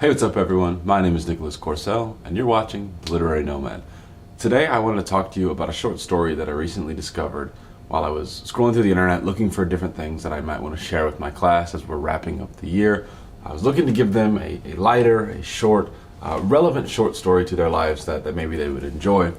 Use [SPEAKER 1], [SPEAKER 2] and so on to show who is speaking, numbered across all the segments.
[SPEAKER 1] Hey, what's up everyone? My name is Nicholas Corcel, and you're watching Literary Nomad. Today I wanted to talk to you about a short story that I recently discovered while I was scrolling through the internet looking for different things that I might want to share with my class as we're wrapping up the year. I was looking to give them a lighter, a short, relevant short story to their lives that maybe they would enjoy.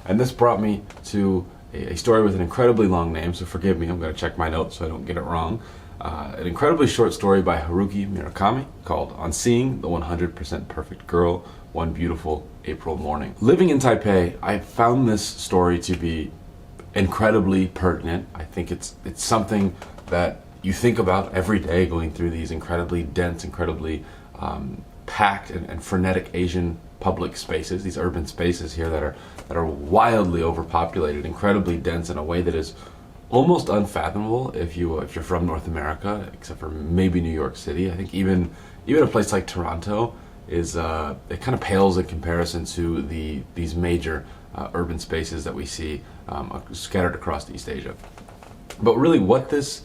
[SPEAKER 1] And this brought me to a story with an incredibly long name, so forgive me, I'm going to check my notes so I don't get it wrong. An incredibly short story by Haruki Murakami called On Seeing the 100% Perfect Girl One Beautiful April Morning. Living in Taipei, I found this story to be incredibly pertinent. I think it's something that you think about every day going through these incredibly dense, incredibly packed and frenetic Asian public spaces, these urban spaces here that are wildly overpopulated, incredibly dense in a way that is almost unfathomable if you're from North America, except for maybe New York City. I think even a place like Toronto is it kind of pales in comparison to these major urban spaces that we see scattered across East Asia. But really, what this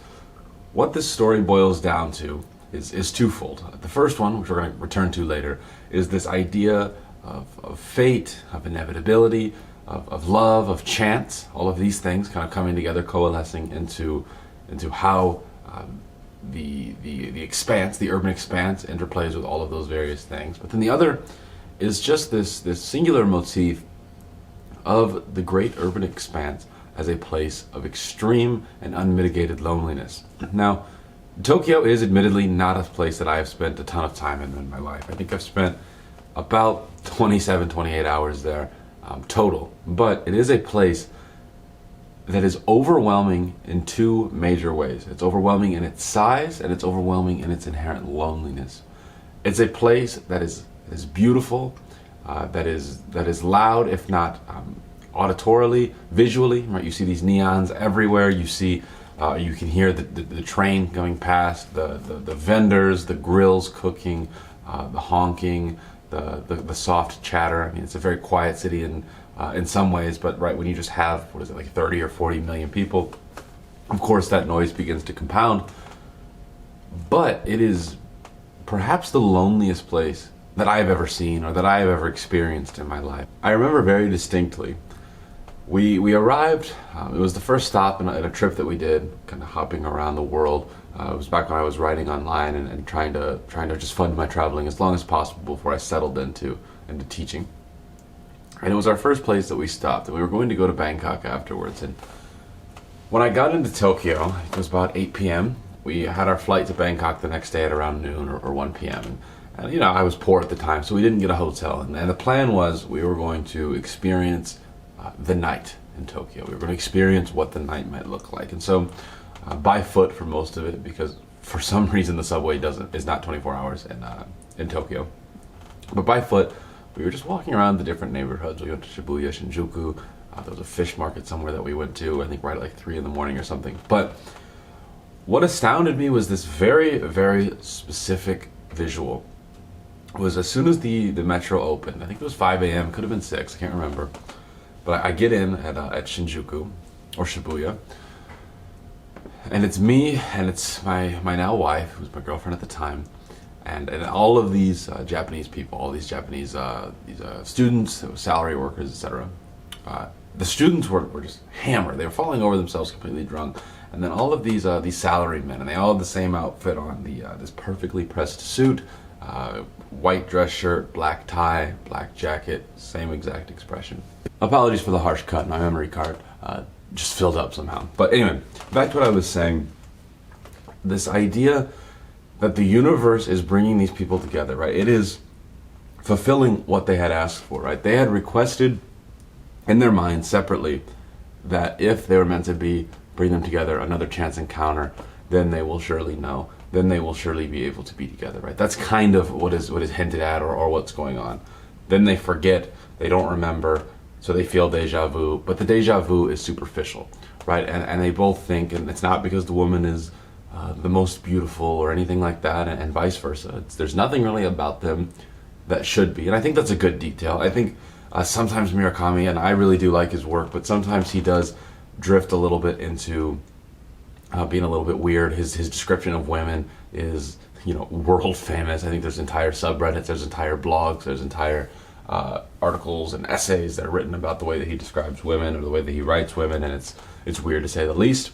[SPEAKER 1] story boils down to is twofold. The first one, which we're going to return to later, is this idea of fate, of inevitability, of love, of chance, all of these things kind of coming together, coalescing into how the expanse, the urban expanse, interplays with all of those various things. But then the other is just this singular motif of the great urban expanse as a place of extreme and unmitigated loneliness. Now, Tokyo is admittedly not a place that I have spent a ton of time in my life. I think I've spent about 27, 28 hours there total. But it is a place that is overwhelming in two major ways. It's overwhelming in its size, and it's overwhelming in its inherent loneliness. It's a place that is beautiful, that is loud, if not auditorily, visually. Right? You see these neons everywhere. You see, you can hear the train going past, the vendors, the grills cooking, the honking, the soft chatter. I mean, it's a very quiet city in some ways, but right when you just have, 30 or 40 million people, of course that noise begins to compound. But it is perhaps the loneliest place that I have ever seen or that I have ever experienced in my life. I remember very distinctly, we arrived, it was the first stop in a trip that we did, kind of hopping around the world. It was back when I was writing online and trying to just fund my traveling as long as possible before I settled into teaching. And it was our first place that we stopped, and we were going to go to Bangkok afterwards. And when I got into Tokyo, it was about 8 p.m. We had our flight to Bangkok the next day at around noon or 1 p.m. And I was poor at the time, so we didn't get a hotel. And the plan was we were going to experience the night in Tokyo. We were going to experience what the night might look like. And so by foot for most of it, because for some reason the subway is not 24 hours in Tokyo. But by foot, we were just walking around the different neighborhoods. We went to Shibuya, Shinjuku. There was a fish market somewhere that we went to, I think right at like 3 in the morning or something. But what astounded me was this very, very specific visual. It was as soon as the metro opened, I think it was 5 a.m., could have been 6, I can't remember. But I get in at Shinjuku, or Shibuya, and it's me and it's my now wife, who was my girlfriend at the time, and all of these Japanese people, all these Japanese students, salary workers, etc. The students were just hammered. They were falling over themselves, completely drunk. And then all of these salarymen, and they all had the same outfit on, this perfectly pressed suit, white dress shirt, black tie, black jacket, same exact expression. Apologies for the harsh cut. My memory card just filled up somehow. But anyway, back to what I was saying. This idea that the universe is bringing these people together, right? It is fulfilling what they had asked for, right? They had requested in their mind separately that if they were meant to bring them together, another chance encounter, then they will surely know. Then they will surely be able to be together, right? That's kind of what is hinted at or what's going on. Then they forget, they don't remember, so they feel deja vu, but the deja vu is superficial, right? And they both think, and it's not because the woman is the most beautiful or anything like that, and vice versa. There's nothing really about them that should be, and I think that's a good detail. I think sometimes Murakami, and I really do like his work, but sometimes he does drift a little bit into being a little bit weird. His description of women is world famous. I think there's entire subreddits, there's entire blogs, there's entire articles and essays that are written about the way that he describes women or the way that he writes women, and it's weird to say the least.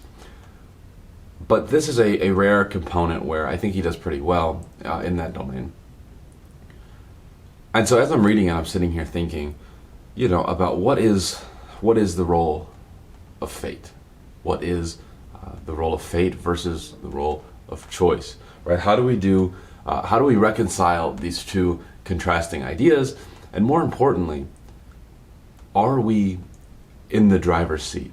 [SPEAKER 1] But this is a rare component where I think he does pretty well in that domain. And so as I'm reading it, I'm sitting here thinking, about what is the role of fate? What is the role of fate versus the role of choice, right? How do we reconcile these two contrasting ideas? And more importantly, are we in the driver's seat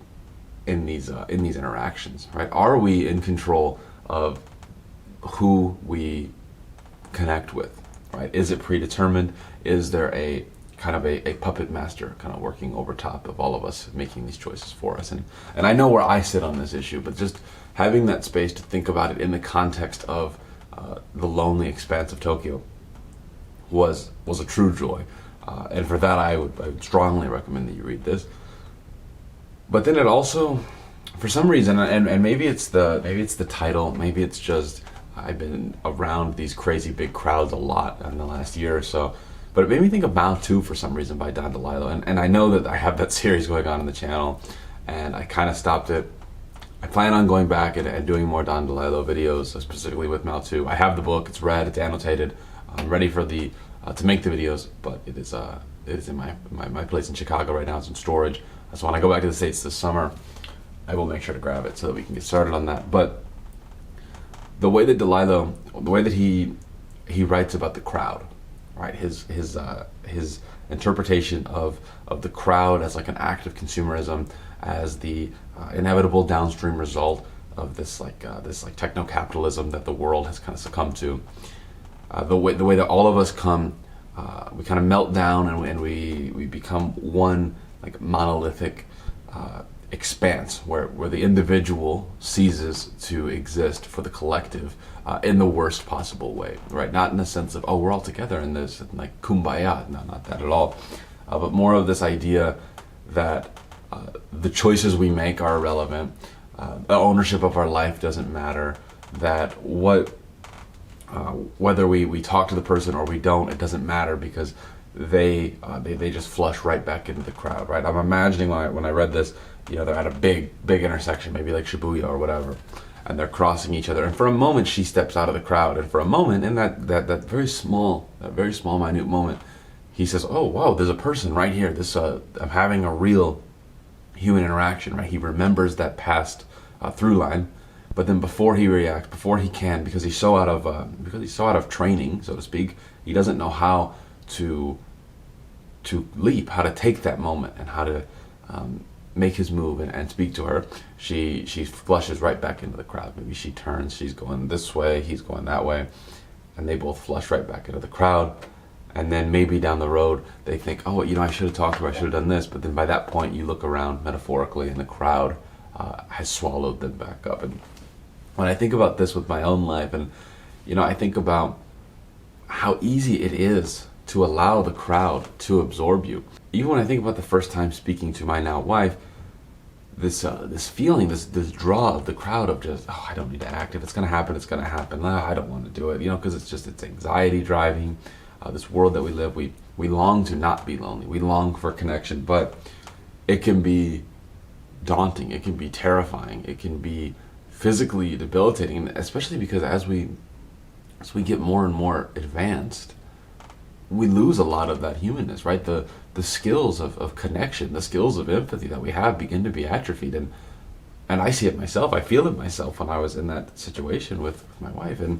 [SPEAKER 1] in these interactions, right? Are we in control of who we connect with, right? Is it predetermined? Is there a kind of a puppet master kind of working over top of all of us making these choices for us? And I know where I sit on this issue, but just having that space to think about it in the context of the lonely expanse of Tokyo was a true joy. And for that, I would strongly recommend that you read this. But then it also, for some reason, and maybe it's the title, maybe it's just I've been around these crazy big crowds a lot in the last year or so, but it made me think of Mao 2 for some reason by Don DeLillo. And I know that I have that series going on the channel, and I kind of stopped it. I plan on going back and doing more Don DeLillo videos, specifically with Mao 2. I have the book, it's read, it's annotated. I'm ready for to make the videos, but it is in my place in Chicago right now. It's in storage. So when I go back to the States this summer, I will make sure to grab it so that we can get started on that. But the way that DeLillo, the way that he writes about the crowd, right? His interpretation of the crowd as like an act of consumerism, as the inevitable downstream result of this techno-capitalism that the world has kind of succumbed to. The way that all of us we kind of melt down and we become one like monolithic expanse where the individual ceases to exist for the collective in the worst possible way, right? Not in the sense of, oh, we're all together in this, like kumbaya, no, not that at all, but more of this idea that the choices we make are irrelevant, the ownership of our life doesn't matter, that whether we talk to the person or we don't, it doesn't matter because they just flush right back into the crowd, right? I'm imagining when I read this, they're at a big intersection, maybe like Shibuya or whatever, and they're crossing each other. And for a moment, she steps out of the crowd, and for a moment, in that very small, minute moment, he says, "Oh wow, there's a person right here. I'm having a real human interaction." Right? He remembers that past through line. But then before he reacts, before he can, because he's so out of training, so to speak, he doesn't know how to leap, how to take that moment, and how to make his move and speak to her. She flushes right back into the crowd. Maybe she turns, she's going this way, he's going that way, and they both flush right back into the crowd. And then maybe down the road they think, oh, I should have talked to her, I should have done this. But then by that point you look around metaphorically, and the crowd has swallowed them back up. And when I think about this with my own life, and I think about how easy it is to allow the crowd to absorb you. Even when I think about the first time speaking to my now wife, this feeling, this draw of the crowd of just, oh, I don't need to act. If it's going to happen, it's going to happen. I don't want to do it, because it's anxiety driving. This world that we live, we long to not be lonely. We long for connection, but it can be daunting. It can be terrifying. It can be physically debilitating, especially because as we get more and more advanced, we lose a lot of that humanness, right? The skills of connection, the skills of empathy that we have begin to be atrophied. And I see it myself, I feel it myself when I was in that situation with my wife. And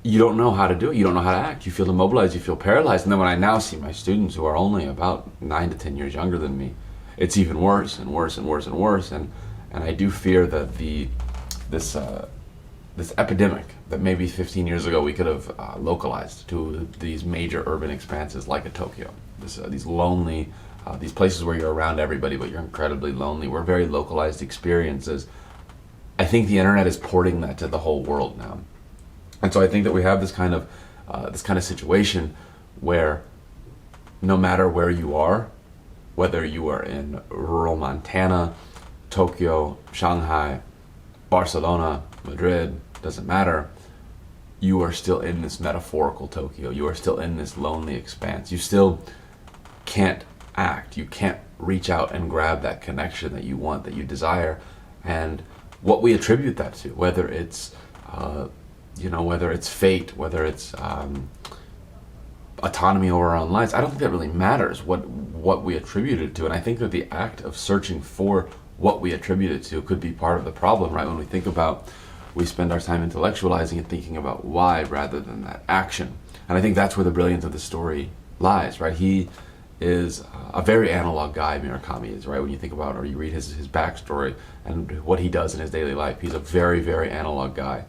[SPEAKER 1] you don't know how to do it, you don't know how to act, you feel immobilized, you feel paralyzed. And then when I now see my students who are only about 9 to 10 years younger than me, it's even worse and worse and worse and worse. And I do fear that this epidemic that maybe 15 years ago we could have localized to these major urban expanses like a Tokyo, these lonely, these places where you're around everybody but you're incredibly lonely, were very localized experiences. I think the internet is porting that to the whole world now. And so I think that we have this kind of situation where no matter where you are, whether you are in rural Montana, Tokyo, Shanghai, Barcelona, Madrid, doesn't matter, you are still in this metaphorical Tokyo. You are still in this lonely expanse. You still can't act. You can't reach out and grab that connection that you want, that you desire. And what we attribute that to, whether it's whether it's fate, whether it's autonomy over our own lives, I don't think that really matters what we attribute it to. And I think that the act of searching for what we attribute it to could be part of the problem, right? When we think about, we spend our time intellectualizing and thinking about why rather than that action. And I think that's where the brilliance of the story lies, right? He is a very analog guy, Murakami is, right? When you think about, or you read his backstory and what he does in his daily life, he's a very, very analog guy.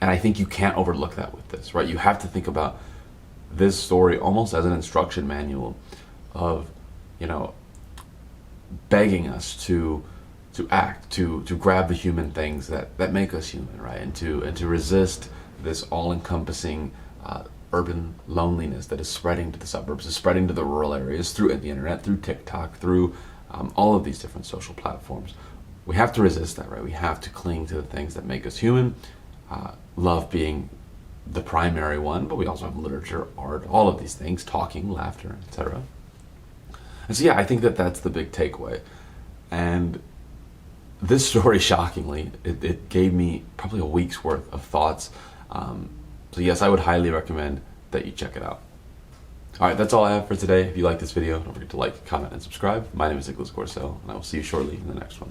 [SPEAKER 1] And I think you can't overlook that with this, right? You have to think about this story almost as an instruction manual of, begging us to act, to grab the human things that make us human, right? And to resist this all-encompassing urban loneliness that is spreading to the suburbs, is spreading to the rural areas through the internet, through TikTok, through all of these different social platforms. We have to resist that, right? We have to cling to the things that make us human, love being the primary one, but we also have literature, art, all of these things, talking, laughter, etc. And so, yeah, I think that that's the big takeaway. And this story, shockingly, it gave me probably a week's worth of thoughts. So yes, I would highly recommend that you check it out. All right, that's all I have for today. If you like this video, don't forget to like, comment, and subscribe. My name is Nicholas Corcel, and I will see you shortly in the next one.